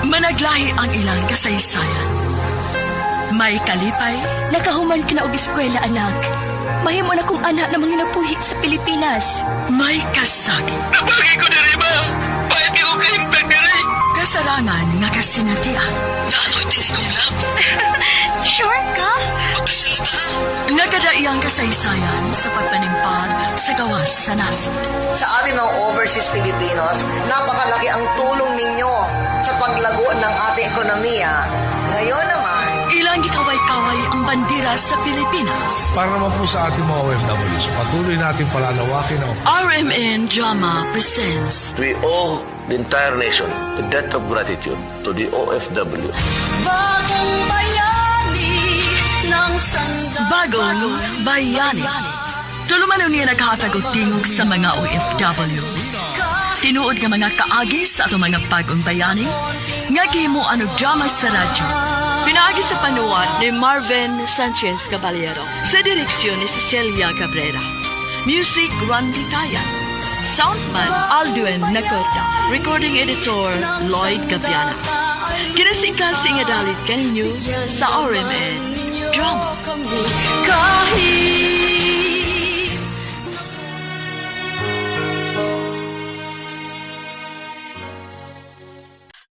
Managlahi ang ilang kasaysayan. May kalipay, Nakahuman ka na og eskwela, anak. Mahimo na kong anak na mga napuhit sa Pilipinas. may kasakit, Nabagi ko diri, ma'am. Bayad ko kaimpag diri. kasarangan nga kasinatian. Naloy diri kong lab. Sure ka? Pagkasalita. Nagadaiyang kasaysayan sa pagpanimpag sa gawas sa nasod. Sa ating mga overseas Filipinos, napakalaki ang tulong ninyo sa paglago ng ating ekonomiya. Ngayon naman, Ilang gikaway-kaway ang bandera sa Pilipinas. Para naman po sa ating mga OFWs, patuloy natin palalawakin ang RMN Drama presents We owe the entire nation a debt of gratitude to the OFW. Bagong Bayani ng Bagong Bayani. Tulumanon niya naghatag og tingog sa mga OFW. Tinuod nga mga kaagi sa atong mga bagong bayani, nga gihimuan og drama sa radyo. Pinaagi sa panuwat ni Marvin Sanchez Caballero, sa direksyon ni Cecilia Cabrera. Music, Randy Tayan. Soundman, Aldwin Nacorda. Recording editor, Lloyd Gabiana. Kinasing-kasing adalit kaninyo sa RMN Drama. Kahit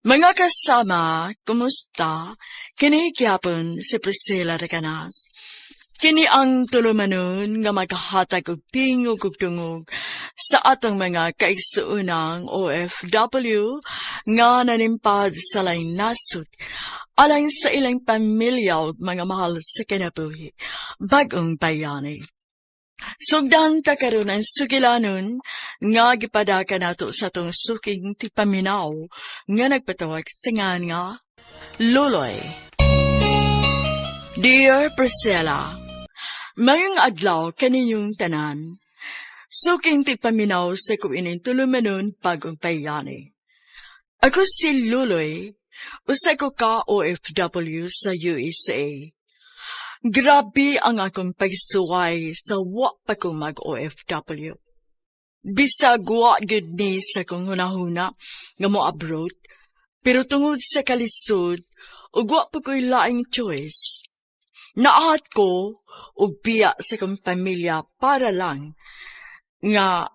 mga kasama, kumusta? Kini gyapon si Priscilla Recanas. Kini ang tulumanon nga maghahatag og tingog ug tungog sa atong mga kaigsuunang OFW nga nanimpad sa laing nasod alang sa ilang pamilya ug mga mahal sa kinabuhi. Bagong Bayani. Sugdan ta karon ang sugilanon nga gipadaka nato sa tong suking tipaminaw nga nagpatawag singan nga Luloy. Dear Priscilla, mayong adlaw kaniyong tanan. Suking tipaminaw sa kuinin tulumanon Bagong Bayani. Ako si Luloy, usa ko ka OFW sa USA. Grabe ang akong pagsuway sa wa pa kong mag-OFW. Bisag wa gud ni sa kong hunahuna nga mo abroad, pero tungod sa kalisod, ug wa pa ko'y laing choice. Naahat ko og biya sa kong pamilya para lang nga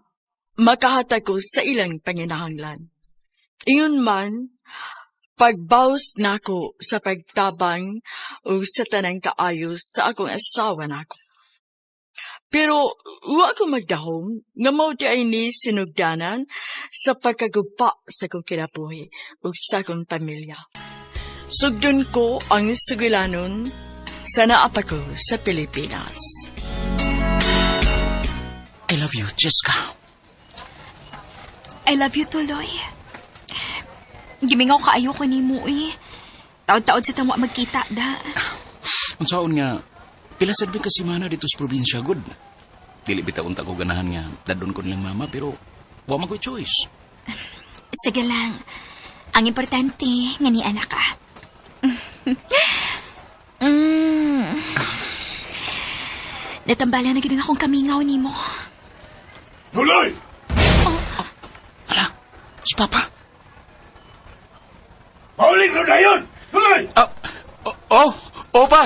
makahatag ko sa ilang panginahanglan. Ingon man, pagbaws nako sa pagtabang o sa tanang kaayos sa akong asawa nako. Pero wa ko magdahom nga mao di ay ni sinugdanan sa pagkagupa sa akong kinabuhi o sa akong pamilya. Sugdon ko ang sugilanon sa naapa ko sa Pilipinas. I love you, Jessica. I love you, Tuloy. Gimingaw kaayo ko ni mo, eh. Taod-taod sa tamo magkita, da. Ang saon nga, pila sadbi ka si Mana dito sa probinsya, good. Dili bitaon ta ko ganahan nga, dadon ko nilang mama, pero wa man ko'y choice. Sige lang. Ang importante, nga ni anak ka. Natambala na gid akong kamingaw ni mo. Luloy! Hala, si Papa. Pauling ko na yun! Luloy! Pa!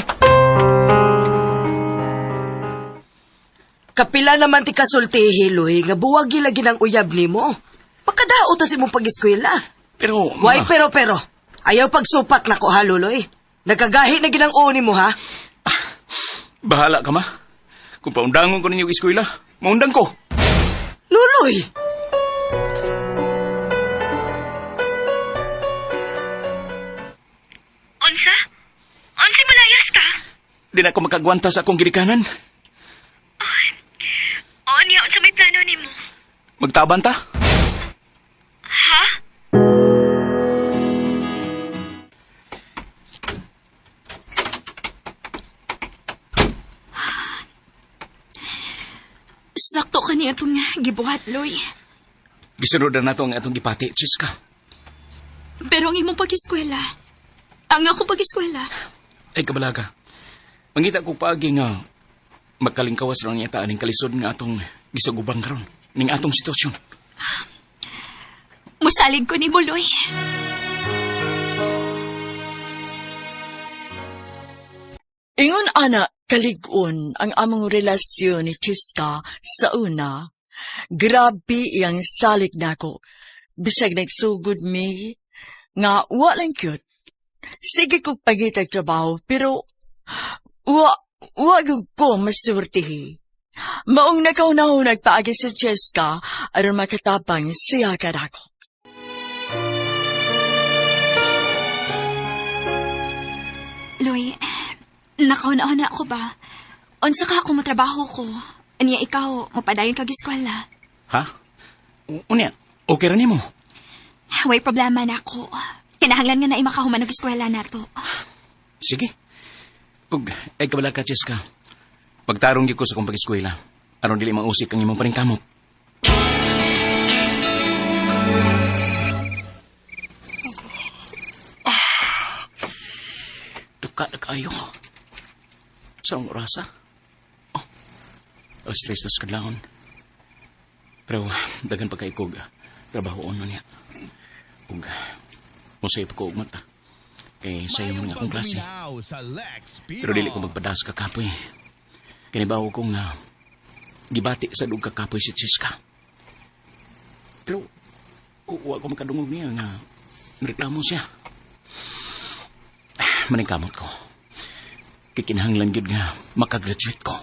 kapila naman ti kasultihi, Loy, nga buwag gilagi ng uyab ni mo. Makadao ta si mong pag-eskwela. Pero, Why, pero. Ayaw pagsupak na ko, ha, Luloy? Nagkagahi na ginang ni mo, ha? bahala ka, ma. Kung paundangon ko ninyong eskwela, maundang ko. Luloy! Unsa malayas ka? Di na ako makagwanta sa akong girikanan. Niya, unsa may plano nimo? Magtaban ta. Ha? Sakto ka niya itong gibuhat, Loy. Gisunod na nato ang atong gipati, Chiska. Pero ang imong pag-eskwela. Ang ako pag-eskwela. Ay, kabalaga. Mangita ko paagi nga magkalingkawas lang yata aning kalisod nga atong gisagubang karon ning atong sitwasyon. Musalig ko ni Buloy. Ingon ana kaligon ang among relasyon ni Chiska sa una. Grabe iyang salig nako. Bisag nagsugod mi nga walang cute. Sige kong pagitag trabaho pero wag ko masurtihi. Maong nakaunahon nagpaagi sa Chiska aron makatabang siya kadako. Loy, nakauna-una ako ba? Unsa ka ako matrabaho ko? Aniya ikaw, mapadayon kag eskwela. Ha? Unya, okay ra nimo. Way problema na ako. Kinahanglan nga na imakahuman og eskwela nato. Sige. Ug ay kabala ka, Cheska. Pagtarong gyud ko sa kong pag-eskwela. Aron dili mausik ang imong paningkamot. Duka na kayo. Saan ang orasa? Stress na sa kadlaon. Pero dagan pa kay kog trabaho ono niya. Ug musay pa ko og mata. Kay sayo mo nga akong klase. Pero dili ko magpadas ka kapoy. Kanibaw ko nga gibati sa dug kakapoy si Chiska. Pero wa ko makadungog niya nga reklamo siya. Maningkamot ko. Kikinahanglan gyud nga makagraduate ko.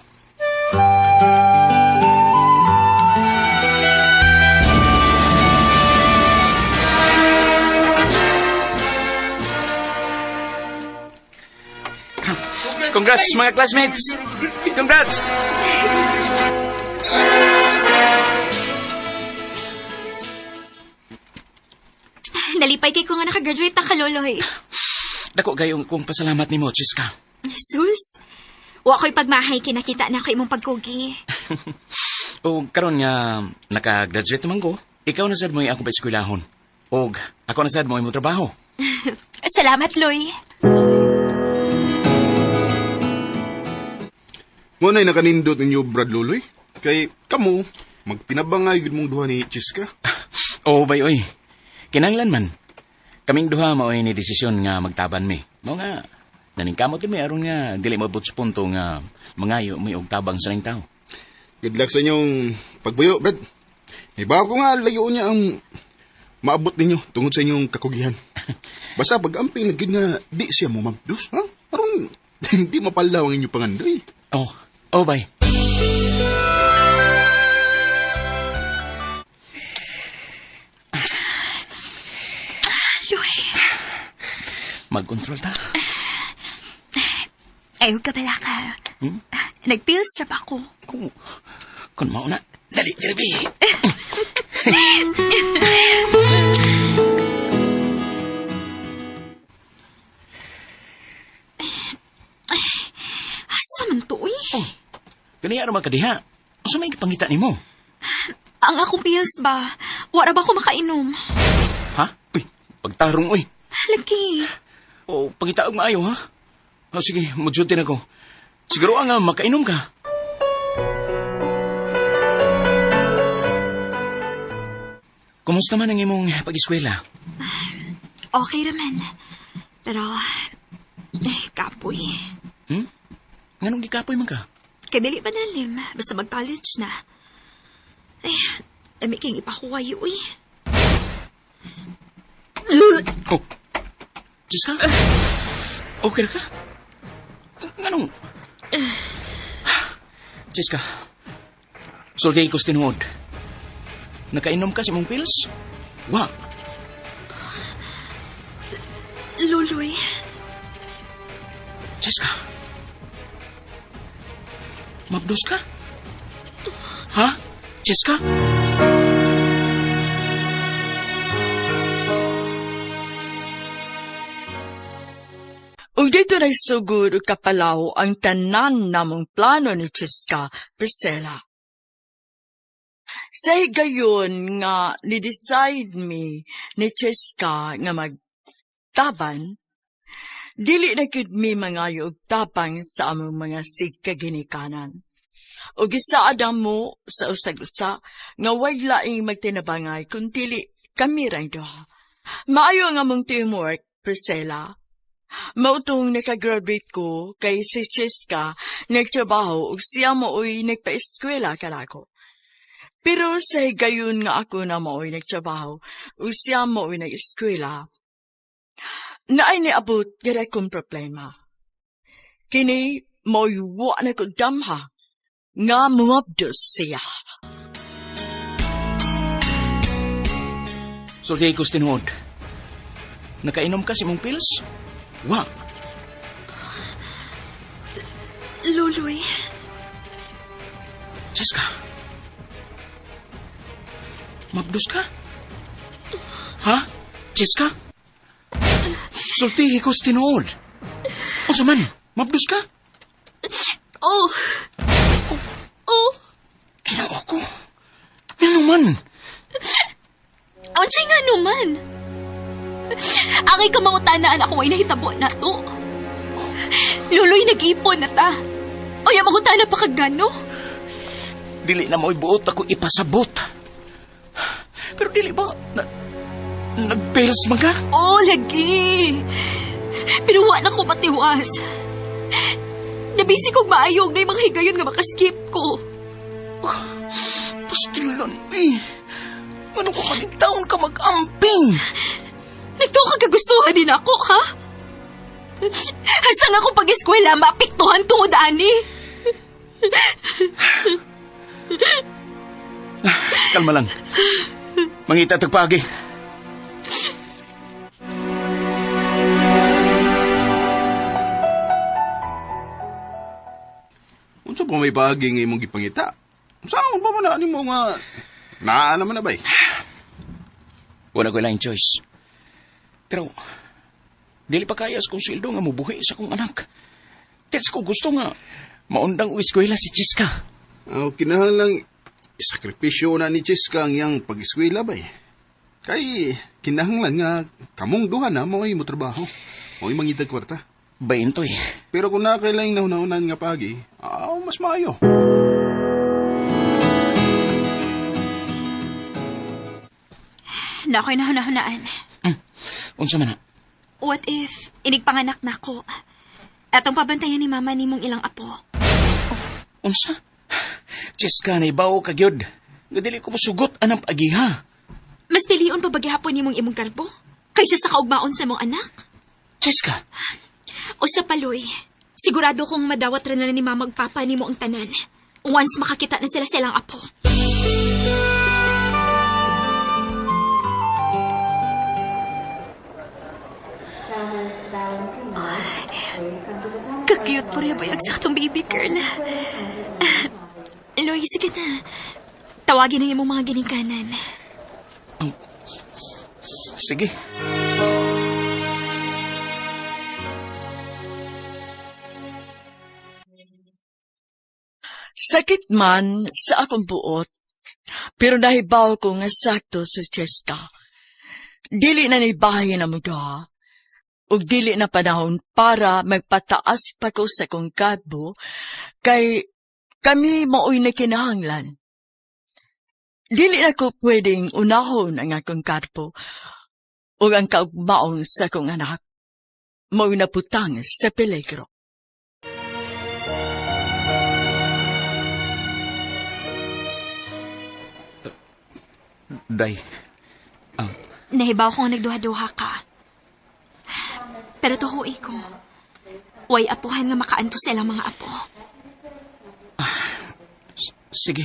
Congrats mga classmates! Congrats! Nalipay kay ko nga nakagraduate na kaloloy. Dako gayong kong pasalamat ni mo, Chiska. Sus, wa ko'y pagmahay kinakita na kay mong pagkugi. O karon nga naka-graduate naman ko, ikaw na sad mo ako pa eskwelahon. O ako na sad mo imong trabaho. Salamat, Loy. Ngunay nakanindot ninyo, Brad Luloy. Kay kamo, magpinabangay gud mong duha ni Chiska. Oo, bay, oy. Kinanglan man. Kaming duha maoy ni desisyon nga magtaban mi. Mao nga, naningkamot mi aron nga dili mabot sa punto nga mangayo mi og tabang sa ning tao. Good luck sa inyong pagbuyo, Brad. May bago nga layo niya ang maabot ninyo tungod sa inyong kakugihan. Basta pag-amping na gid nga di siya mo mabdus, ha? Aron hindi mapalaw ang inyong pangandoy. Oh, bay. Loy. Mag-control ta. Ayaw ka pala ka. Nag-pills trap ako. Kung mauna, dali, Irby. Asa man to, eh? Kaniya naman kadiha. Asa may pangita ni mo? Ang akong pills ba? Wala ba ako makainom? Ha? Uy, pagtarong, uy. Lagi. O, pangita og maayo, ha? O, sige, mudyotin ako. Siguro nga, makainom ka. Kumusta man ang imong pag-eskwela? Okay raman. Pero, kapoy. Nganong gikapoy man ka? Kaya dili pa nalim. Basta mag-college na. Ay, dami kayong ipakuhay, uy. Oh, Diyos ka? Okay na ka? Nganong? Diyos ka, sulti ko sa tinuod. Nakainom ka sa mong pills? Wa. Luloy. Diyos ka. Mabdos ka? Ha? Diyos ka? Ug dito nagsugod og kapalaw ang tanan namong plano ni Chiska Priscilla. Sa gayon nga ni-decide mi ni Chiska nga magtaban, dili na gyud mi mangayo og tapang sa among mga sigkaginikanan. O gisaad mo sa usag-usa nga way laing magtinabangay kung dili kami rang duha. Maayo ang among teamwork, Priscilla. Mautong nakagraduate ko kay si Cheska nagtrabaho ug siya mao'y nagpa-eskwela kanako. Pero sa gayon nga ako na mao'y nagtrabaho ug siya mao'y nag-eskwela, naay niabot gada kong problema. Kini mao'y wa na kong damha nga mumabdos siya. Sulti ko tinuod. Nakainom ka si mong pills? Wa. Luloy, Cheska. Mabdos ka? Ha? Cheska? Sulti ko tinuod. O saman, mabdos ka? oh. Oh, Kinao ko. Ano man? unsay nga naman? Angay ka mangutanaan ako ay nahitabo na to. Luloy, nag-ipon na ta. O yung mangutana pa kagano? Dili na mo'y buot ako ipasabot. Pero dili ba, nag-pills man ka? Oh, lagi. Pero wa na ko matiwas. Nabisi kong maayog na yung mga higayon nga makaskip ko. Pastilan, eh. Ano ko maling taon ka mag-amping? Nagtuwa ka kagustuhan din ako, ha? Hasta nga akong pag-eskwela, maapektuhan tungod ani. Kalma lang. Mangita tagpagi. Unsa pa may bagay nga imong gipangita? Saan pa man na mo nga naa naman na bay? Wala ko lang choice. Pero, dili pa kayas kong sweldo nga mubuhi sa kong anak. Tets ko gusto nga maundang eskwela si Cheska. Kinahanglang isakripisyo na ni Cheska ang iyang pag-eskwela bay. Kay kinahanglan nga kamong duha na mo'y mo trabaho. Mo'y mangitag kwarta. Bainto eh. Pero kung nakailang nahunahunan nga pagi, mas maayo. Na ako'y nahunahunaan. Unsa man na? What if inigpanganak na ako? Atong pabantayan ni mama ni mong ilang apo. Unsa? Cheska na ibaw kagyod. Gadili ko masugot anang agiha. Mas pilion pa bagihapon ni mong imong karbo? Kaysa sa kaugmaon sa mong anak? Cheska, O sa paloy, sigurado kong madawat rin na ni mama ug papa ni mo ang tanan. Once makakita na sila silang apo. Kakiyot po rin bayag sa atong baby girl. Loy, sige na. Tawagin na yung mga ginikanan. sige. Sakit man sa akong buot, pero nahibaw ko nga sakto sa Cheska. Dili na nibahin na muda, ug dili na panahon para magpataas pa ko sa kong kadbo, kay kami mao'y nakinahanglan. Dili na ko pwedeng unahon ang akong kadbo, ug ang kaugmaon sa kong anak, mao'y naputang sa peligro. Day, Nahibaw ko nga nagduha-duha ka. Pero tuhoy ko. Way apuhan nga makaanto sa ilang mga apo. sige.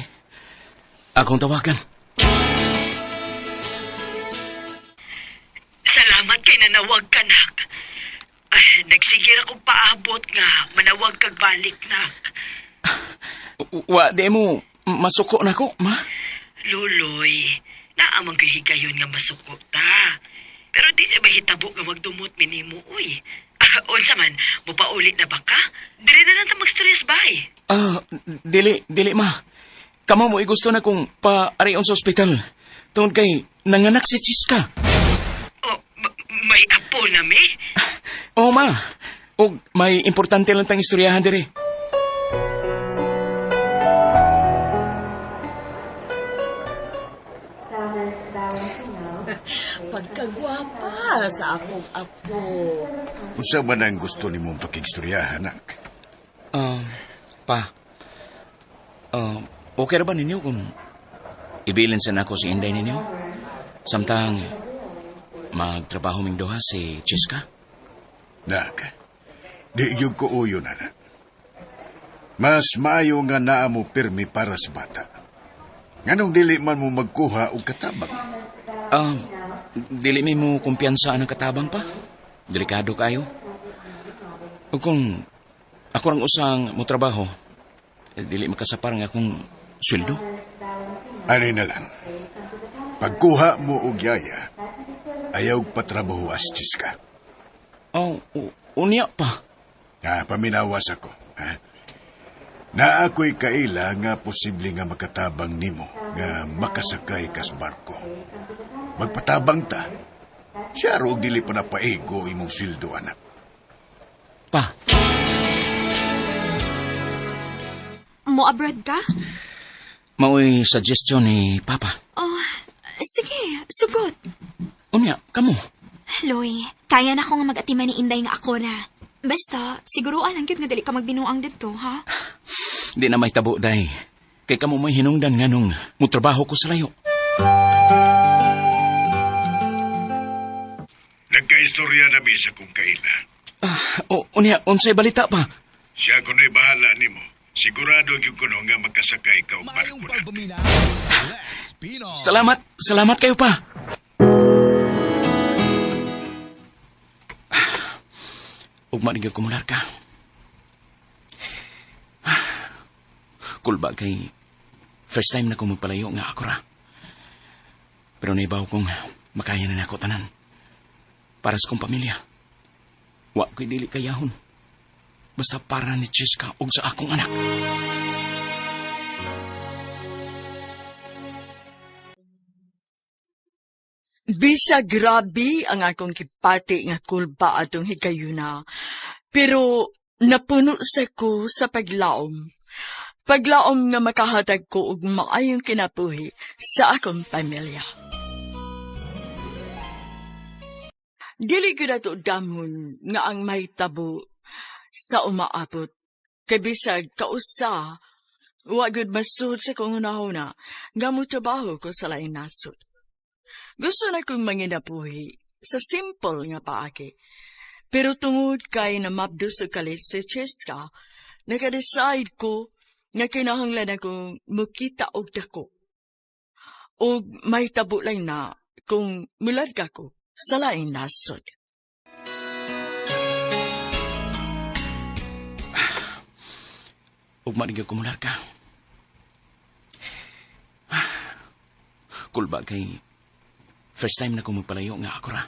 Akong tawagan. Salamat kay nanawag ka, nak. Nagsigir akong paabot nga, manawag kag balik, nak. Wa, di mo masuko na ko, ma? Luloy, naamang kahigayon nga masuko ta. Pero di na mahitabo nga magdumot minimo, uy. Unsa man, mupaulit na ba ka? Dili na lang ta mag-stress, bay. Dili, ma. Kamo mo gusto na kong paarion sa ospital. Tungod kay nanganak si Cheska. Oh, may apo na, me? Oo, ma. O may importante lang tang istoryahan dire. Pagkagwapa, para sa akong apo. Unsa man ang gusto ni mong pakigstorya, anak? Pa, okay ra ba ninyo kung ibilin sa nako si Inday ninyo? Samtang magtrabaho ming duha si Chiska? Nak, di gyud ko uyo na. Mas maayo nga naa mo pirmi para sa bata. Nganong dili man mo magkuha og katabang? Dili mi mo kumpiyansa ang katabang pa. Delikado kayo. O kung ako rang usang mo trabaho, dili makasapar nga akong sweldo. Ano na lang. Pagkuha mo og yaya, ayaw patrabaho as Chiska. Unya pa. Paminawas ako. Na ako'y kaila nga posible nga makatabang nimo nga makasakay kas barko. Magpatabang ta. Siya ro dili pa napaigo imong sweldo, anak. Pa. Mo-abroad ka? Mao'y suggestion ni Papa. Oh, sige, sugot. Unya, kamo. Loy, kaya na ko nga mag-atiman ni Inday nga ako na. Basta, siguro alang yun nga dali ka magbinuang dito, ha? Di na may tabo, day. Kay kamo may hinungdan nga nung mutrabaho ko sa layo. Nagkaistorya na mi sa kong kaila. Unya, unsay balita pa? Siya kuno'y bahala nimo. Sigurado yung kuno nga magkasakay ka o barko na. Salamat kayo pa. Ugma rin kumular ka. Kulba kay first time na ko magpalayo nga ako ra. Pero naibaw kong makaya na ako tanan. Para sa kong pamilya. Wa ko'y dili kayahon. Basta para ni Chiska og sa akong anak. Bisa grabe ang akong kipati nga kulba atong higayuna. Pero napuno sa ko sa paglaom. Paglaom nga makahatag ko og maayong kinabuhi sa akong pamilya. Dili ko na to damon nga ang may tabo sa umaabot. Kabisag kausa, wagod masud sa kong unahuna nga mutrabaho ko sa lain nasod. Gusto na kong manginabuhi sa simple nga paagi. Pero tungod kay na mabdo sa kalit si Chiska, nakadecide ko nga kinahanglan akong mukita og dako. O may tabo lang na kung mulad ka ko sa laing nasod. Ug maring kumular ka. Kulba kay first time na ko magpalayo nga ako ra.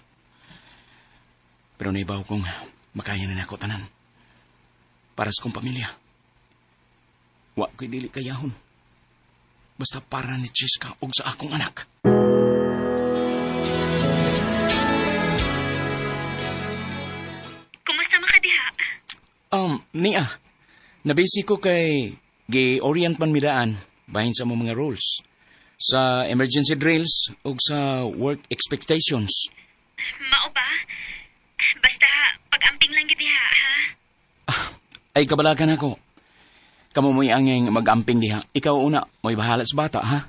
Pero naibaw kong makaya na ako tanan. Para sa kong pamilya. Wa ko'y dili kayahon. Basta para ni Chiska og sa akong anak. Kumusta man ka diha? Nia. Nabisi ko kay gi-orient man midaan bahin sa mga rules. Sa emergency drills o sa work expectations. Mao ba? Basta pag-amping lang gid diha, ha? Ay kabalagan ako. Kamu mo'y angeng mag-amping diha. Ikaw una, mo'y bahala sa bata, ha?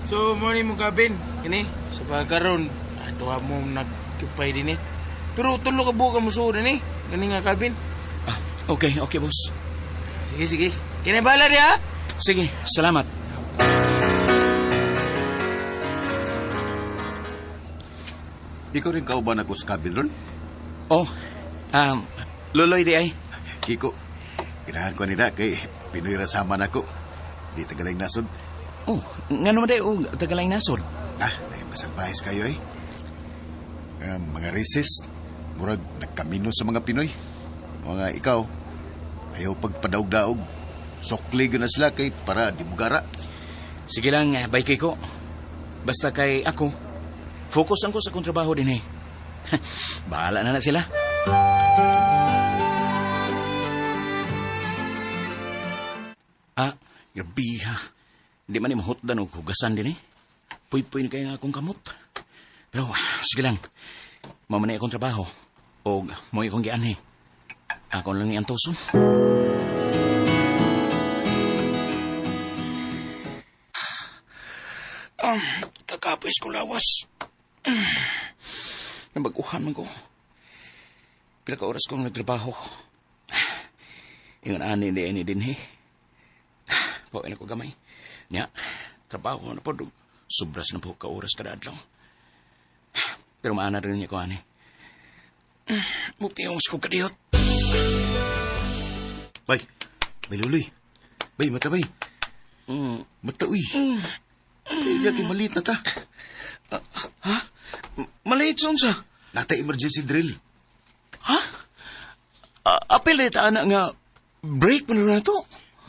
So, morning mo kabin. Ini, sa pagkaroon, duha mo nagkupay din eh. Pero tulo ka buka mo suod ni. Gani nga kabin. Okay, boss. Sige. Kinabala niya? Sige, salamat. Ikaw rin kauban ako sa kabin ron? Luloy di ay. Kiko, ginahan ko nila kay Pinoy rasaman ako. Di tagalang nasod. Nga naman day, tagalang nasod. Dahil masagpahis kayo eh. Mga racist, murag nagkamino sa mga Pinoy. Mga ikaw, ayaw pagpadaog-daog. Sokli na sila kay para di bugara. Sige lang, bay ko. Basta kay ako, focus ang ko sa kong trabaho din eh. Bahala na sila. Grabe ha. Hindi man mahutdan o hugasan din eh. puy-puy na kayo nga akong kamot. Pero, sige lang. Mamanay akong trabaho. O, mo akong gianhi. Ako lang ni Antoson. Kakapis ko lawas. Nabaguhan man ko. Pila ka oras kong nagtrabaho. Yung ani din he. Pawin ako gamay. Nya, trabaho na po. Sobras na po ka oras kada adlaw. Pero maana rin niya ko ani. Mupiyong ko kadiyot. Bay, Luloy. Bay, mata bay. Mata, uy. Yaki maliit na ta. Ha? Maliit sa? Nata emergency drill. Ha? Apilit anak nga break pa na to.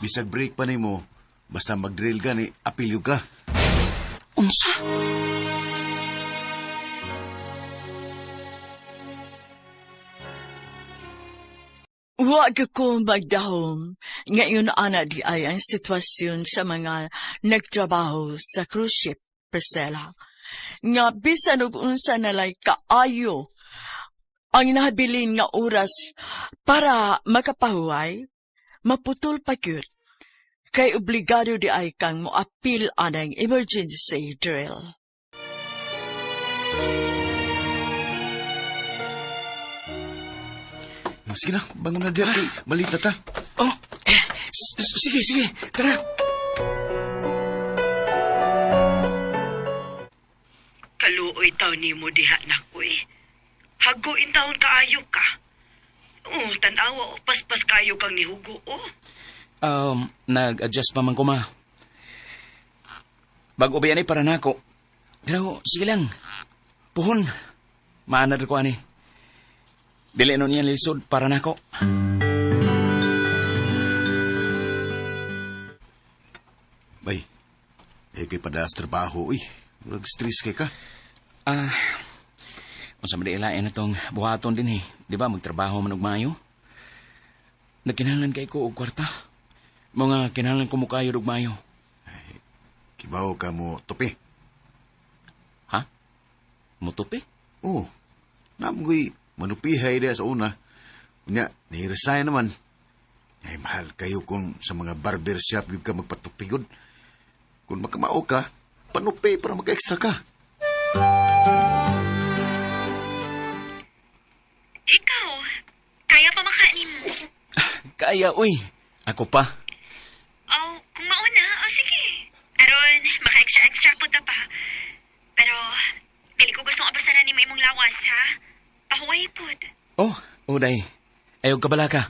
Bisag break pa ni mo, basta mag-drill ka ni apilyo ka. Unsa? Huwag ko magdahom. Ngayon ana di ay ang sitwasyon sa mga nagtrabaho sa cruise ship, Priscilla. Nga bisan og unsa nalay kaayo ang nahabilin nga oras para makapahuway, maputol pa gyud. Kay obligado di ay kang moapil anang emergency drill. Sige na, bangon na diya. Malita ta. Oh, sige. Tara. Kaluoy taon ni mo diha na ko eh. Haguin taon kaayo ka. Tanawa o paspas kayo kang nihugo Nag-adjust pa man ko, ma. Bago ba yan para nako. Pero, sige lang. Puhon. Maanad ko, ani. Dili nun yan lisod para nako. Bay, kay padaas trabaho, uy. Murag stress kay ka. Unsa man ilain itong buhaton din, Di ba, magtrabaho man og maayo? Nagkinahanglan kay ko og kwarta. Mga kinahanglan ko mukayo og maayo. Kibaw ka mo tupi. Ha? Mutupi? Oo. Namoy manupihay dia sa una. Unya, ni-resign naman. Ay, mahal kayo kung sa mga barbershop yung ka magpatupigod. Kung makamao ka, panupi para maka-extra ka. Ikaw, kaya pa makain mo? Kaya, uy. Ako pa. Kung mauna, sige. Aron, maka-extra po ta pa. Pero, dili ko gustong abasaran ni mo imong lawas, ha? Pahuway pod. Uday. Ayog ka bala ka.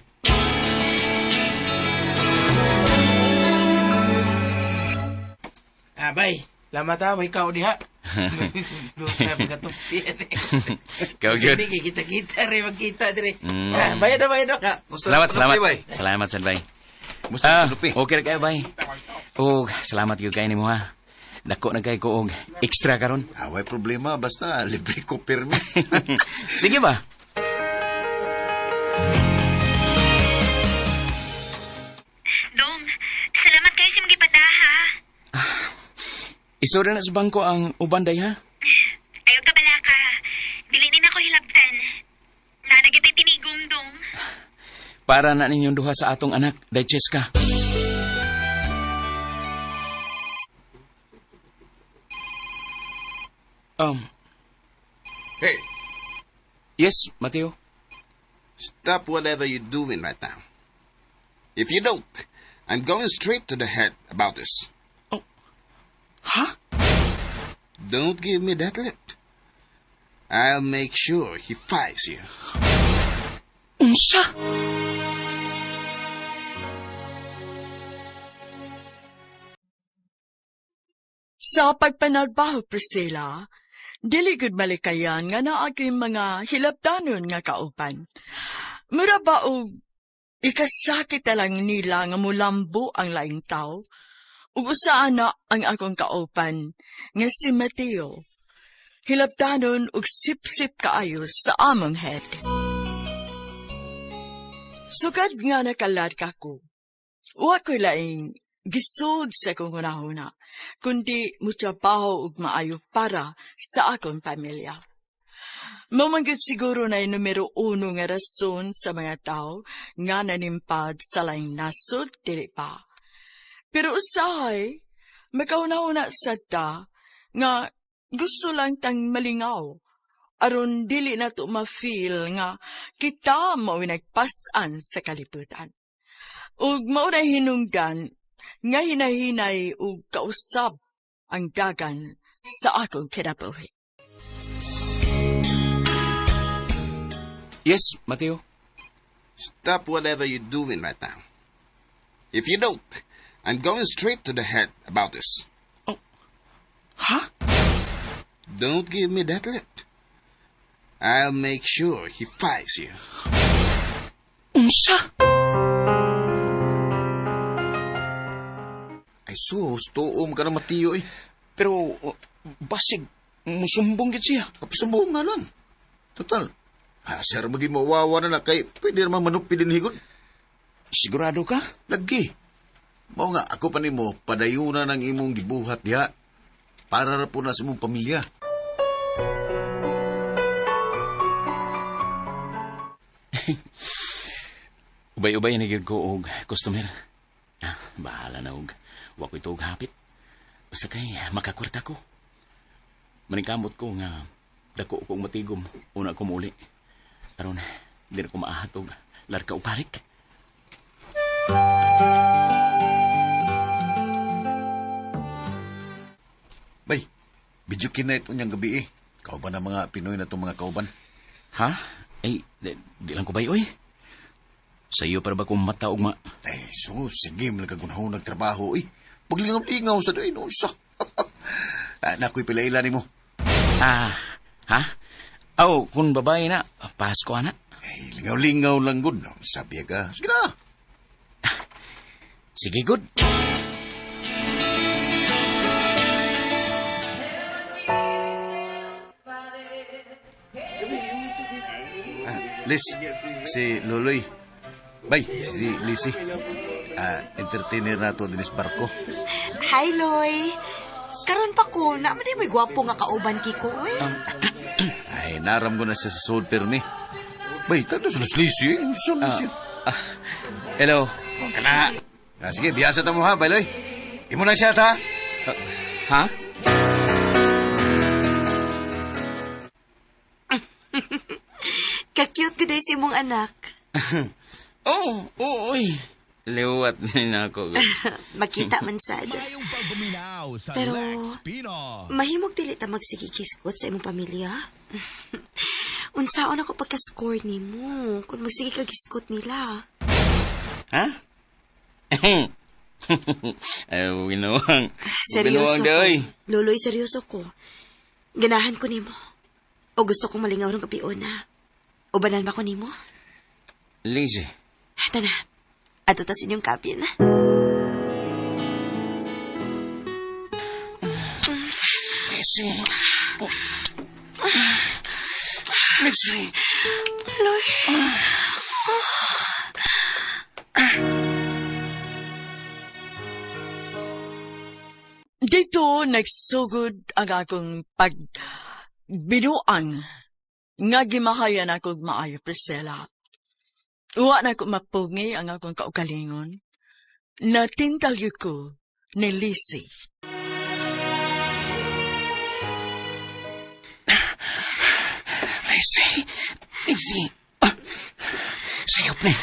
Bay, lamat ha, may kao diha. Doon na pagkatupian eh. Kau good. Hindi kita-kita rin, magkita rin. Bayad na. Salamat. Salamat, San Bay. Musta panupi? Okay na kayo, Bay. Salamat yung kayo ni mo, ha. Dako na kayo ko og extra karon. Away problema, basta libre ko permi. Sige ba? Dong, salamat kayo sa mga ipadaha. Isura na sa bangko ang ubanday, ha? Ayaw ka bala ka. Dili din ako hilabtan. Nanagitay tinigom, Dong. Para na ninyong duha sa atong anak, Dayches ka. Hey, Yes, Mateo? stop whatever you're doing right now. If you don't, I'm going straight to the head about this. Ha? Don't give me that lip. I'll make sure he fires you. Unsa? Sa pagpanarbaho, Priscilla, dili gud malikayan nga naa kay mga hilabtanon nga kaupan. Mura ba og ikasakit na lang nila nga mulambo ang laing tao? Ug usaan na ang akong kaupan nga si Mateo. Hilabtanon og sip-sip kaayo sa among head. Sugad nga nakalat ka ko. Wa ko'y laing gisod sa akong hunahuna, kundi mutrabaho ug maayo para sa akong pamilya. Mamanggit siguro na numero 1 nga rason sa mga tao nga nanimpad sa laing nasod, dili pa. Pero usahay, makauna-una sa ta nga gusto lang tang malingaw. Aron dili na to ma-feel nga kita mao nagpasan sa kalibutan. Ug mao na hinungdan nga hinahinay ug kausab ang dagan sa akong kinabuhi. Yes, Mateo. Stop whatever you're doing right now. If you don't, I'm going straight to the head about this. Oh. Huh? Don't give me that look. I'll make sure he fights you. Unsa? Ay sus, tuom ka na Mateo eh. Pero, basig, musumbong gid siya. Kapisumbong nga lang. Total. Sir, maging mawawa na kay pwede naman manupi din higod. Sigurado ka? Lagi. Mao nga, ako pa nimo, padayunan ang imong gibuhat diha. Para ra po na sa imong pamilya. Ubay-ubay na gyud ko og customer. Bahala na og wa ko ito og hapit. Basta kay makakwarta ko. Manikamot ko nga dako kong matigom una ko muli. Aron di na ko maahat og larka o parik. Bay, video kinait unyang gabi eh. Kauban na mga Pinoy na itong mga kauban. Ha? Ay, di lang ko bay, oy. Sa iyo para ba kung mata og ma... Ay, sus, sige, malagagunahon nagtrabaho eh. Paglingaw-lingaw sa doon, usa. Nako'y pilaila ni mo. Ha? Aw, kung babae na, Pasko na. Ay, lingaw-lingaw lang gud. Sabi ka, sige na. Sige, good. Liz, si Loloy. Bay, si Lizzie. Entertainer na to dinis barko. Hi, Loy. Karon pa ko, naman may gwapo nga kauban kiko, eh. Ay, naram ko na siya sa soul permi. Bay, tanto sa Lizzie, eh. Sa Lizzie. Hello. Kana. Sige, biyasa ta mo ha, Bayloy. Imo na siya ta. Ha? Ka-cute ko si mong anak. Oy. Liwat na ako. Makita man sad. Pero, mahimog dili ta magsigikiskot sa imong pamilya. Unsaon ako pagka-score ni mo kung magsige ka giskot nila. Ha? Ay, binuwang. Seryoso ko. Doy. Loloy, seryoso ko. Ganahan ko nimo. O gusto kong malingaw ng kapiona. Ubanan ba ko nimo? Lazy. Hata na. Ato tas inyong kabin. Lazy. Lazy. Loy. Dito nagsugod ang akong pagbinuang nga gimahayan akong maayo, Priscilla. Uwa na ko mapungi ang akong kaugalingon na tintalyo ko ni Lizzie. Lizzie. Sayop na.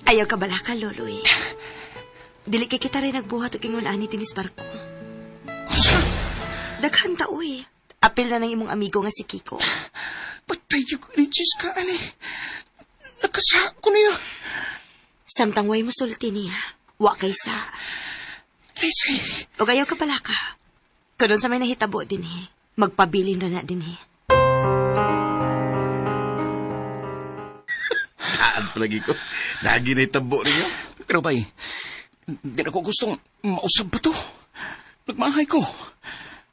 Ayaw ka bala ka, Loloy. Dili kay kita rin nagbuhat o kingun ani tinis barko. Daghan ta, uy. Apil na ng imong amigo nga si Kiko. Patay ko ni Jessica, ani. Nakasa ko niya. Samtang way mo sulti niya. Wa kay sa. Lizzie. O ayaw ka pala ka. Kadon sa may nahitabo din magpabilin na din Haan palagi ko. Lagi na itabo ninyo. Pero bay, di na ko gustong mausap ba to? Nagmahay ko.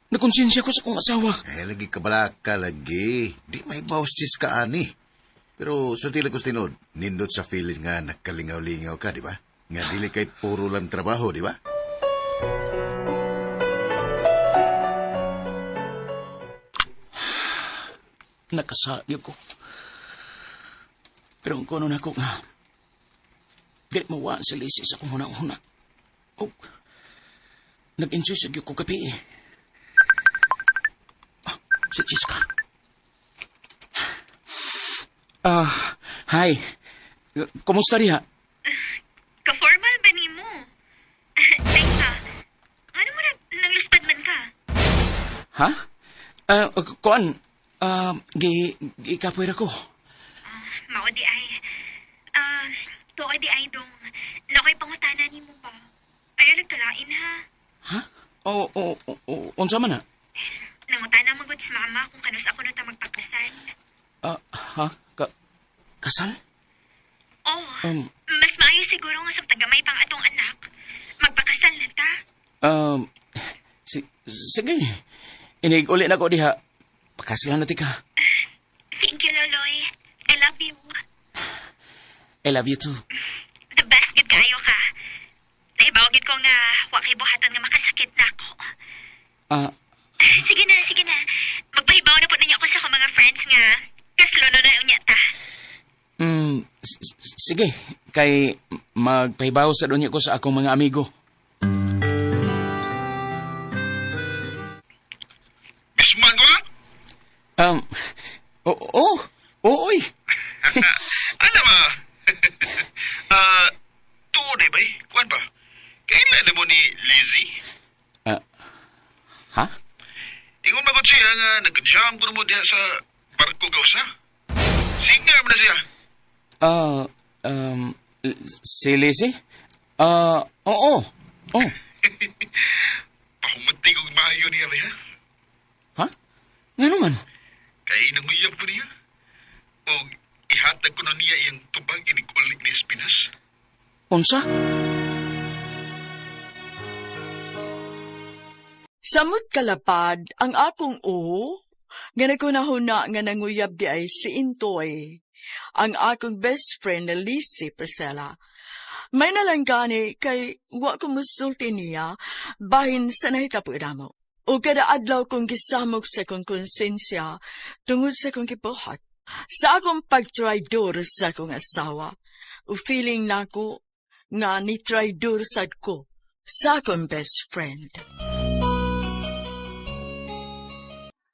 Nagkonsensya ko sa kong asawa. Lagi ka balaka, lagi. Di may baustis ka, ani. Pero, sulti lang ko tinod, nindot sa feeling nga nagkalingaw-lingaw ka, di ba? Nga dili kay puro lang trabaho, di ba? Nakasagyo ko. Pero ang kuno na ko nga, di mawa sa lisi sa kong hunang-huna. O, nag-enjoy sa ko kapi eh. Ah, si Chiska. Hi. Kumusta diha? Ka-formal ba ni mo? Teka, ano mo nang luspad man ka? Ha? Kuan, gikapoy ko. Mao di ay. Tuoy di ay dong. Nakoy pangutana ni mo ba? Ayaw nagkalain ha? Ha? Unsa man na? Nangutana magod sa mama kung kanus ako nung magpakasal. Ha? Kasal? Oh, mas maayo siguro nga sa tagamay pang atong anak. Magpakasal na ta? Sige. Inig uli na ko diha. Pakasilan na tika. Thank you, Loloy. I love you. I love you too. The best gid kayo ka. Naibawagid ko nga wakay buhatan nga makasakit na ako. Sige na. Magpahibaw na po ninyo ako sa mga friends nga. Kaslo na unya ta. Sige. Kay magpahibaw sa doon ko sa akong mga amigo. Bisman ko? Oy. Ano ba? Tuoday ba? Kuan ba? Kailan mo ni Lizzie? Ha? Ingon magod siya nga nag-jam ko mo diya sa barko gausa. Singer mo na siya. Si Lizzie? Oo. Pahumunti kong maayo niya ba? Ha? Nga naman? Kaya nanguyab ko niya. O ihatag ko na niya iyang tubag inikulik ni Espinas. Unsa? Samot kalapad ang akong nga nakunahuna nga nanguyab di ay si Intoy, ang akong best friend na Lizzie Priscilla. May nalanggani kay wa ko musulti niya bahin sa nahitapo mo. O kada adlaw kong gisamok sa kong konsensya tungod sa kong kibuhat. Sa akong pag-traidor sa akong asawa, o feeling na ko nga ni-traidor sad ko sa akong best friend.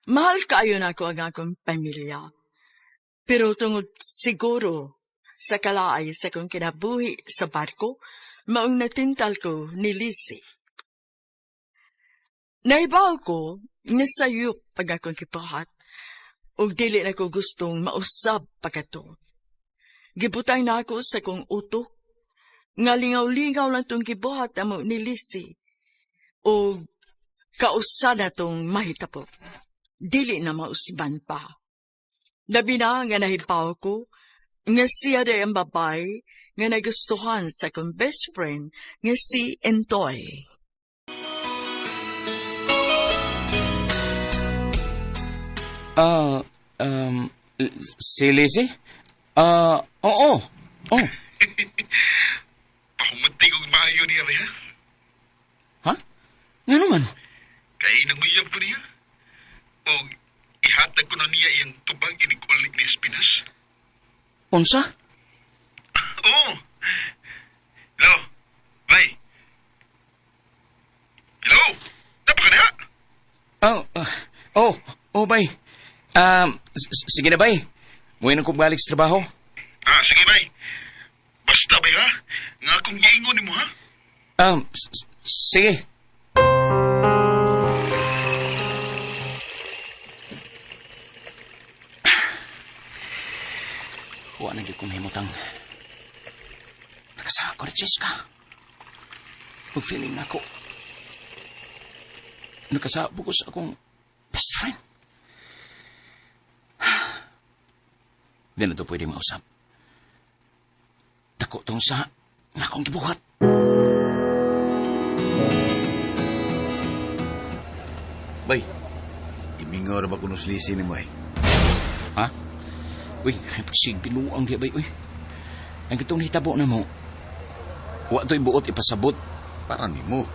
Mahal kaayo na ko ang akong pamilya. Pero tungod siguro sa kalaay sa kong kinabuhi sa barko, maong natintal ko ni Lizzie. Naibaw ko nga sayop pag akong kipahat, o dili na ko gustong mausab pagkato. Gibutang na ako sa kong utok, nga lingaw-lingaw lang tong gibuhat amo ni Lizzie, o kausa na tong mahitapok. Dili na mausban pa. Labi na nga nahipaw ko, nga siya day ang babay, nga nagustuhan sa kong best friend, nga si Intoy. Si Lizzie? Oo. Pahumunti kong maayo niya ba? Ha? Nga naman? Kaya nanguyab ko niya. O ihatag ko na niya iyang tubag inikulik ni Espinas. Unsa? Oo. Hello? Bay? Hello? Napaka na? Bay. Sige na, bay. Muwi na kong balik sa trabaho. Sige, bay. Basta, bay, ha? Nga akong giingon mo, ha? Sige. Kuha na kong himutang. Nakasaka ko na, Jessica. Pag-feeling na ako. Nakasaka ko sa akong best friend. Di na ito pwede mausap. Dako tong sa nga akong gibuhat. Bay, imingaw na ba kuno slisi ni mo eh? Ha? Uy, sig binuang di bay, uy. Ang itong hitabo na mo. Wa to'y buot ipasabot. Para nimo.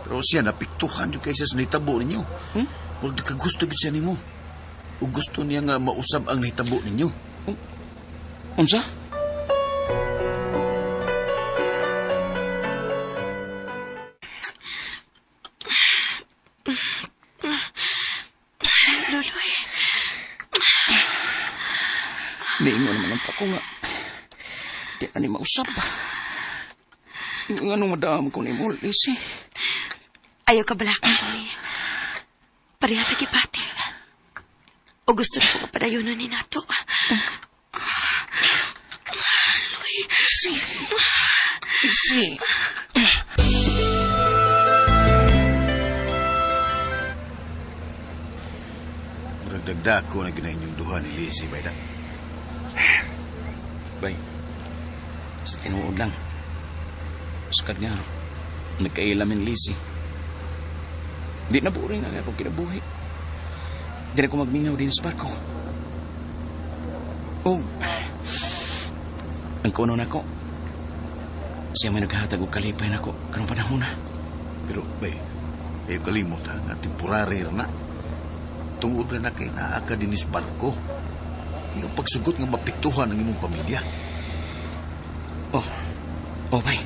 Pero siya napiktuhan yung kaysa sa nahitabo ninyo. Huwag di ka gusto siya nimo. O gusto niya nga mausab ang nahitabo ninyo. Unsa? Luloy. Niingon naman ang tako nga. Di ani mausap. Nga nung madam ko ni mo, Lizzie. Ayaw ka balakang Luloy. Pareha na kipati. O gusto na ko kapadayunan ni Nato. Luloy. Lizzie. Dagdag ko na ginahin yung duha ni Lizzie, Bayda. Bay, sa tinuod lang. Sakad nga, nagkailamin Lizzie. Di na buring ang akong kinabuhi. Di na ko magmingaw din sa barko. Oh, ang kuno na ko. Siya may naghahatag o kalipay na ko kanong panahon na. Pero, bay, ayaw kalimot ha, nga temporary na. Tungod na kay naaka din sa barko. Iyong pagsugot nga mapiktuhan ng imong pamilya. Oh, bay.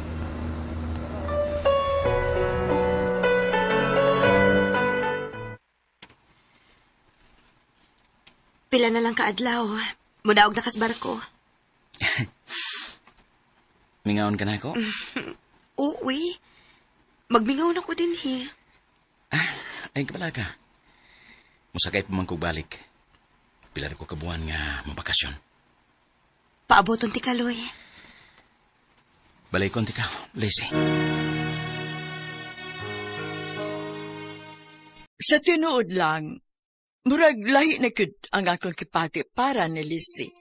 Pila na lang kaadlaw. Mudaog na kas barko. Mingaon ka na ako? Uwi. Magmingaw na ko din, he. Ay, kabala ka. Musakay pa man kong balik. Pila na ko kabuhan nga mabakasyon. Paaboton ti Kaloy. Balay konti ka, Lizzie. Sa tinuod lang, murag lahi na kud ang akong kipati para ni Lizzie.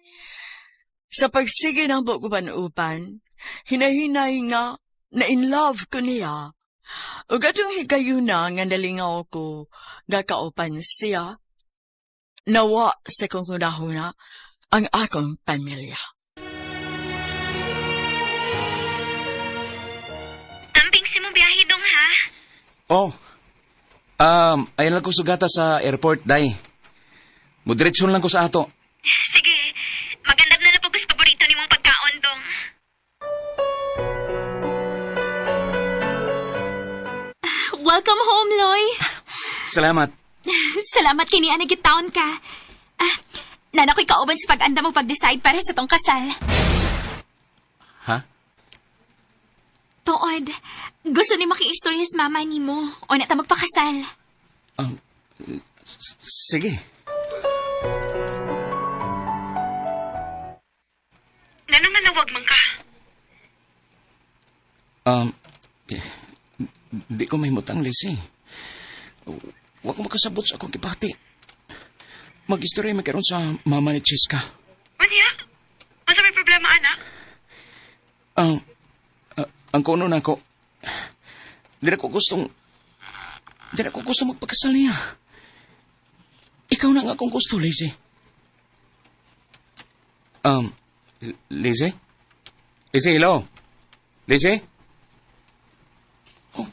Sa pagsige ng bukupan-upan, hinahinay nga na in love ko niya. O gatong higayuna nga nalingaw ko gakaupan siya, nawa sa kong kunahuna ang akong pamilya. Amping si mo biyahe dong, ha? Oh, ayan lang ko sugata sa airport, day. Mudiretsyon lang ko sa ato. Sige, magandang na na pagkas paborito ni mong pagkaon dong. Welcome home, Loy. Salamat. Salamat kini ana gitaon ka. Nana ko'y kauban sa pag-anda mo pag-decide para sa tong kasal. Ha? Tuod, gusto ni maki-istorya sa mama ni mo o na ta magpakasal. Sige. Nanong manawag man ka? Di ko may mutang, Lizzie. Huwag ko makasabot sa akong kipati. Mag-istorya may karoon sa mama ni Cheska. Anya? Ano may problema, anak? Ang kuno na ko, di na ko gustong magpakasal niya. Ikaw na nga akong gusto, Lizzie. Lizzie? Lizzie, hello? Lizzie? Oh,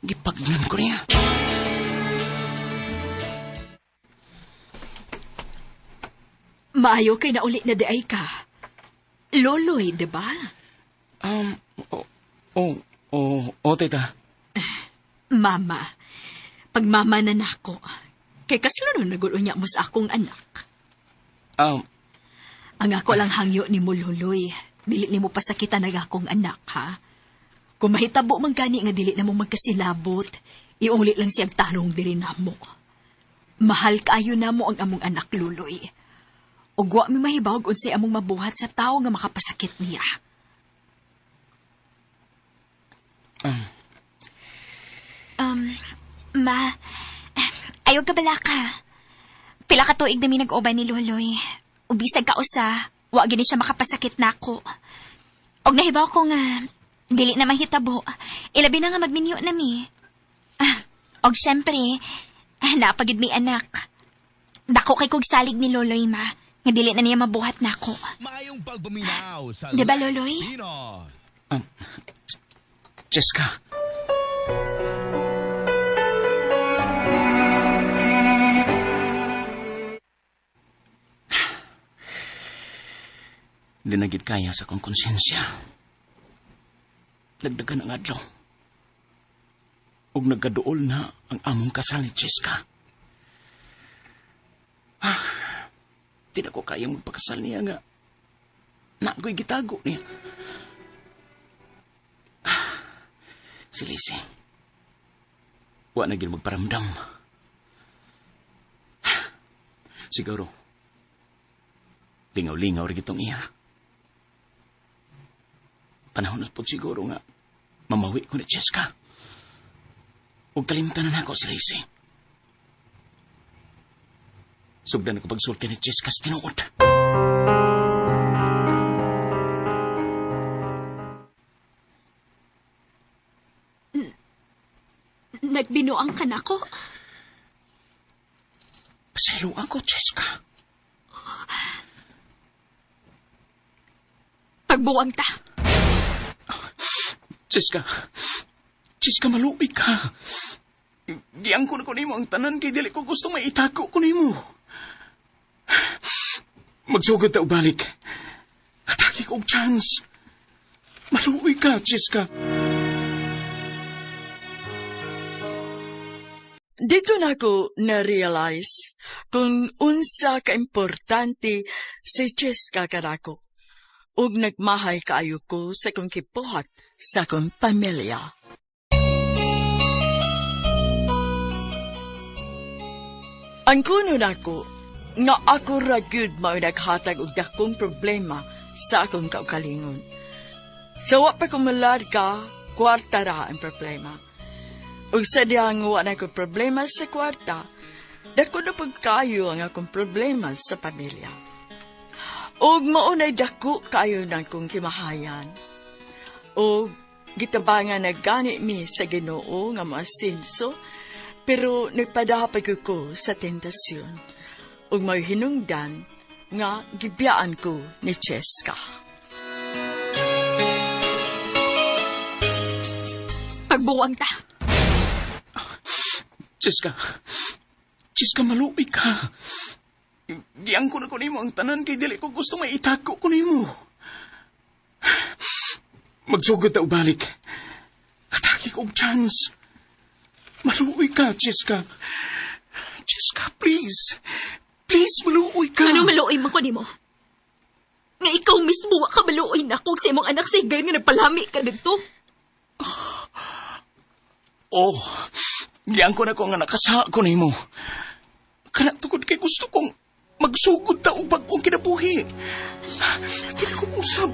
gipagnan ko niya. Maayo kay na uli na di ay ka. Loloy, di ba? Tita. Mama, pag mama na nako, kay kaslo nun nagulo niya mo sa akong anak. Ang ako lang hangyo ni mo, Loloy. Dili ni mo pasakitan na akong anak, ha? Kung mahitabo man gani nga dili na mo magkasilabot, iuli lang siyang tanong diri na mo. Mahal kaayo na mo ang among anak, Loloy. Ug wa mi mahibawag unsay among mabuhat sa tawo nga makapasakit niya. Ma, ayaw ka bala ka. Pila ka tuig na mi nag-uban ni Loloy. Ubisag ka usa, wa gini siya makapasakit nako. Og nahibaw ko nga, dili na mahitabo. Ilabi na nga magminyo na mi. Og syempre, napagid mi anak. Dako kay kog salig ni Loloy, ma. Nga dili na niya mabuhat nako. Mayong pagpaminaw sa Diba, Loloy? Cheska. Di na gid kaya sa kong konsensya. Dagdagan ang adlaw. Ug nagkaduol na ang among kasal ni Cheska. Di na ko kayang magpakasal niya nga. Nako'y gitago niya. Si Lizzie. Wa na gid magparamdam. Siguro. Lingaw-lingaw rin itong iya. Panahon na po siguro nga mamawi ko ni Cheska. Huwag kalimutan na ako si Lizzie. Sugdan ako pagsulti ni Cheska sa tinuod. Nagbinuang ka na ko? Pasaylo ako, Cheska. Pagbuwang ta. Cheska. Cheska, maluwi ka. Giyang ko na ko nimo ang tanan kay dili ko gusto maitako ko nimo. Magsugod ta ubalik. Atake ko og chance. Maluwi ka, Cheska. Dito na ko na-realize kung unsa ka-importante si Cheska kanako. Ug nagmahay kaayo ko sa kong kipuhat sa kong pamilya. Ang kuno nako nga ako ra gyud mao naghatag og dakong problema sa akong kaugalingon. Sa wa pa ko malarga, kwarta ra ang problema. Ug sadyang wa na ko problema sa kwarta, dako na pagkayo ang akong problema sa pamilya. Og maunay dako kayo ng kong kimahayan. Og gitabangan na gani mi sa Ginoo nga maasinso, pero nagpadapag ko sa tentasyon. Og may hinungdan nga gibiyaan ko ni Cheska. Pagbuwang ta. Cheska. Cheska, maluwi ka. Giyang ko na ko nimo ang tanan kay dili ko gusto maitako ko nimo. Magsugod ta ubalik. Atake ko og chance. Maluoy ka, Cheska. Cheska, please. Please, maluoy ka. Ano maluoy man ko nimo? Nga ikaw mismo wa ka maluoy na kung sa imong anak sigay nga nagpalami ka dito. Oh, giyang ko na ko nga nakasa ko nimo. Kana tukod kay gusto kong magsugod ta og bag-ong kinabuhi. Dili ko musab.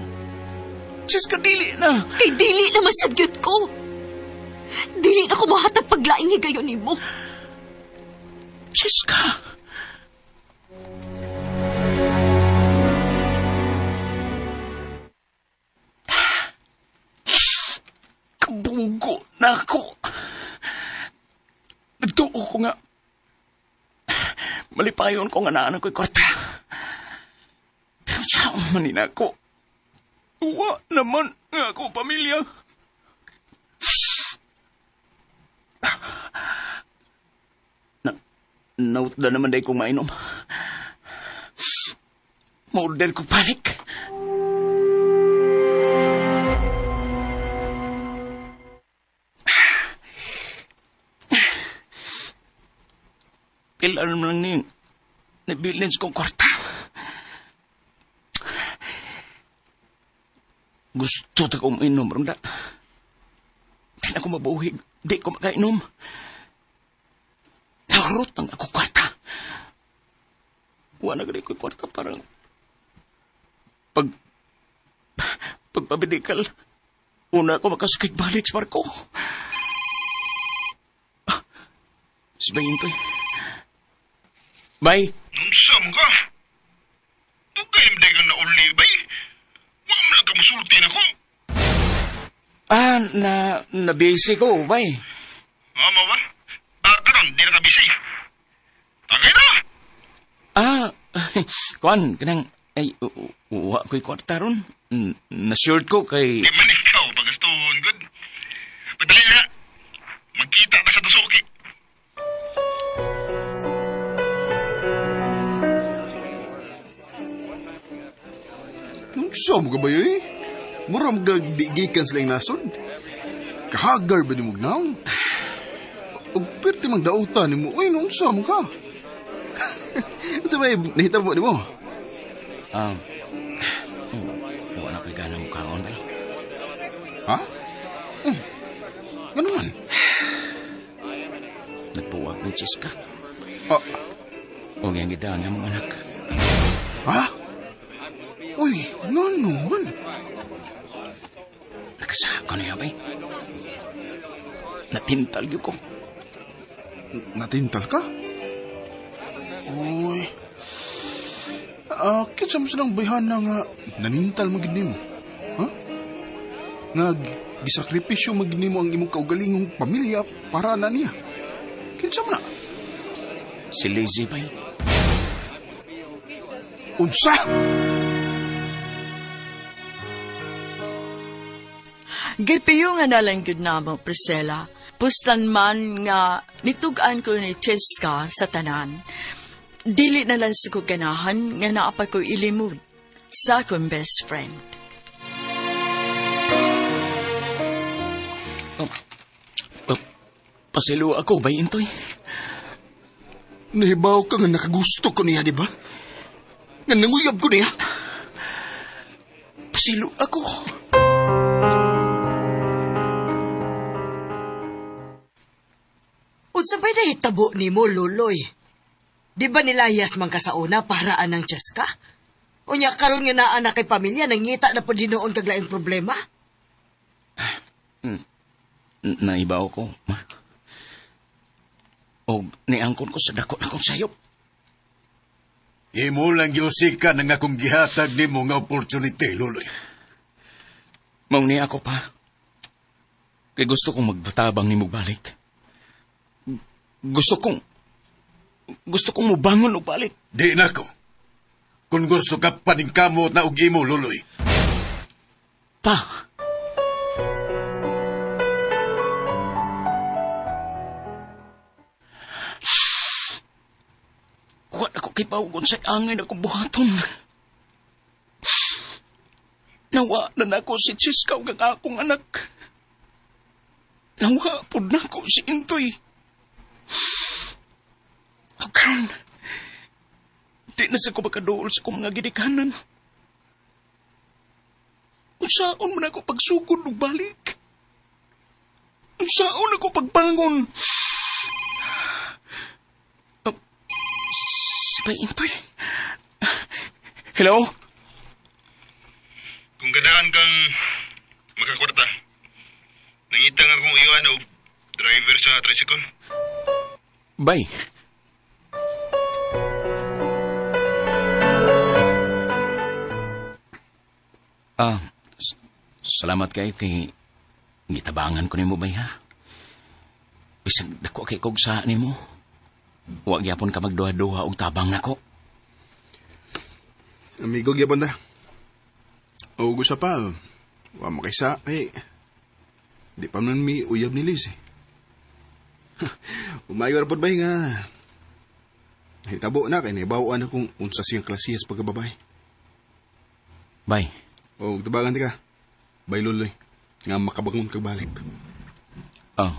Cheska, dili na. Kay dili na masagyot ko. Dili na ko mahatag paglaing higayon nimo. Cheska. Kabugo na ako. Nagtuo ko nga. Malipayon ko nga naanak ko'y kwarta. Pero siya manin ako. Uwa naman nga ako pamilya. Nautda naman day kong mainom. Ma-order ko balik. Kailan mo lang ni nabilins kong kwarta. Gusto ta kong mainom, Ronda. Di na ako mabuhig. Di ko makainom. Naurot ang ako kwarta. Wala na ko kwarta parang pagpabidikal. Una ako makasakit balik sa barko. Sabayin ko eh. Bay? Nunsam ka? Tugay naman dagang na uli, bay. Wala mo na ka masulti na ko. Na-busy ko, bay. Ama ba? Karon, di na ka busy. Tagay na! Kuan, kanang, ay, uwa ko'y kwarta ron. Na-short ko kay... Di man ikaw, Unsa mo ka ba yun? Muram gagdigikan silang nasod. Kahagar ba ni mo gnaw? O perti mang dautan ni mo. Uy, unsa mo ka? Unsa ba nahitabo ni mo? Wala ko'y ganang mukhaon, bay. Ha? Ano man? Nagbuwag ng Chiska. O yung gida nga mong anak. Ha? Uy, ngano man? Nakasako na yan, bay. Natintal yun ko. Natintal ka? Uy. Kinsa mo silang bayhana nga nanintal magid nimo? Ha? Nga gisakripisyo magid nimo ang imong kaugalingong pamilya para na niya. Kinsa mo na? Si Lizzie, bay. Unsa? Gipiyo nga nalang gud namo, Priscilla. Pustan man nga nitugaan ko ni Cheska sa tanan. Dili na lang sa ko ganahan nga naapa ko ilimod sa akong best friend. Pasilo ako, bay, Intoy. Nahibaw ka nga nakagusto ko niya, di ba? Nga nanguyab ko niya. Pasilo ako. Unsa ba'y nahitabo ni mo, Luloy? Di ba nilayas man ka sa una paraan ng Cheska? Unya karon nga naa na kay pamilya, nangita na po dinoon kaglaing problema? Naibaw ko, ma. O niangkon ko sa dako na kong sayop. Imo lang giusika ng akong gihatag ni mo nga opportunity, Luloy. Maung ni ako pa. Kay gusto kong magbatabang ni mo balik. Gusto kong mubangon o balik. Di na ko. Kung gusto ka paningkamot na ugi mo, Luloy. Pa. Wala ko kipaugon sa angin akong buhaton. Nawa na ako si Chiskaw ng akong anak. Nawa po na ako si Intoy. O karon, di na sa ko makadool sa kong mga ginikanan. Unsaon man ako pagsugod o balik? Unsaon ako pagbangon? Sabay, Intoy. Hello? Kung ganahan kang makakwarta, nangitang akong iwan o driver sa tricycle. Bay. Salamat kayo kay gitabangan ko nimo, bay, ha? Bisag dako kay kog sa nimo. Huwag yapon ka magduha-duha og tabang nako. Amigo gyapon da. O gusto pa, wa makisa, di pa man mi uyab ni Liz. Umayor po ba nga? Hitabo na kay nibawaan akong unsa siyang klasiyas pagkababay. Bay. O tabangan ka. Bay Luloy. Nga makabangon kagbalik. Oh.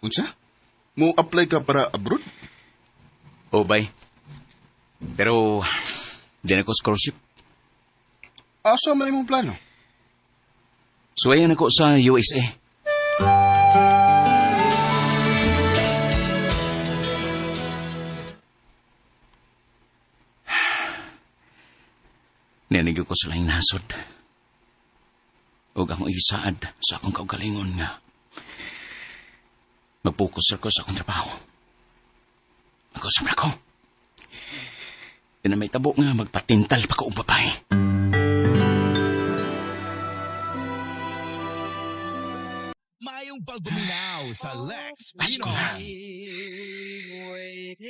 Unsa? Mo apply ka para abroad? O, bay. Pero, di na ko scholarship. Asa man imong plano? Suwayan ako sa USA. Niyanig ko sa laing nasod. Huwag akong isaad sa akong kaugalingon nga. Mag-focus ako sa akong trabaho. Mag-usap ako. Di na may tabo nga magpatintal pa ko babae. Mayong pagbuminaw sa Lex Pasko na.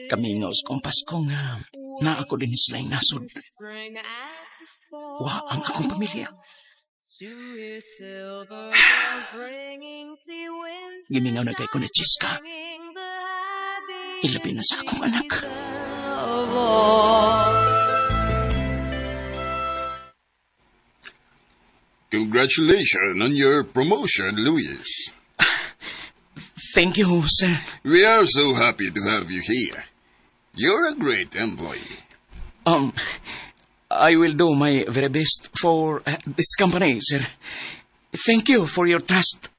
Kami nga kong Pasko nga na ako din sa laing nasod. wa ang akong pamilya. Giningaw na kay ko ni Chiska. Ilabi na sa akong anak. Congratulations on your promotion, Luis. Thank you, sir. We are so happy to have you here. You're a great employee. I will do my very best for this company, sir. Thank you for your trust.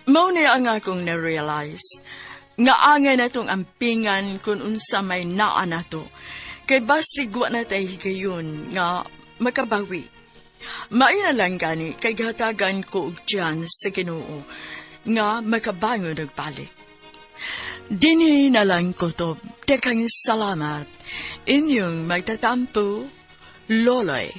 Mao ni ang akong na-realize nga angay na tong ampingan kung unsa may naa na to. Kay basig wa na tayo higayon nga makabawi. Maayo na lang gani kay gatagan ko og tiyan sa Ginoo nga makabangon og balik. Dinhi na lang kutob. Dekang salamat. Inyong magtatampo, Loloy.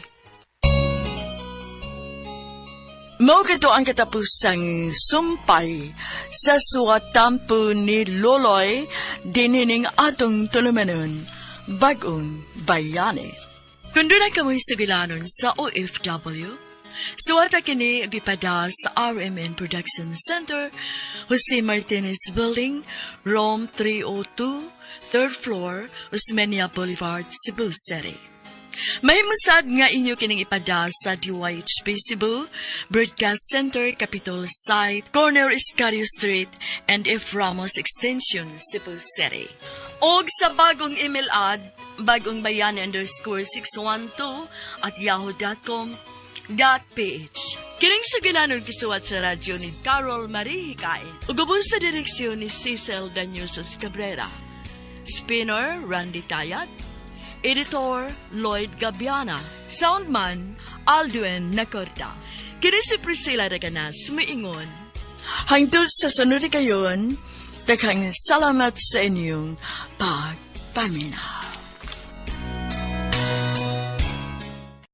Mao kato ang katapusang sumpay sa suwatampo ni Loloy dinhining atong tulumanon bagong bayani. Kung doon na kamoy sugilanon sa OFW, suwata kini agipada sa RMN Production Center, Jose Martinez Building, Rome 302, 3rd floor, Osmeña Boulevard, Cebu City. May musad nga inyo kining ipada sa DYHP Cebu, Broadcast Center, Capitol Site, Corner Iscario Street, and F. Ramos Extension, Cebu City. Og sa bagong email ad, bagongbayani_612@yahoo.com.ph. Kining sugilanon kisuwat sa radyo ni Carol Marie Hikain. Ugubon sa direksyon ni Cecil Daniusos Cabrera. Spinner, Randy Tayat. Editor, Lloyd Gabiana. Soundman, Aldwin Nacorta. Kini si Priscilla Raganas, muingon. Hangtod sa sunod kayon, daghang salamat sa inyong pagpaminaw.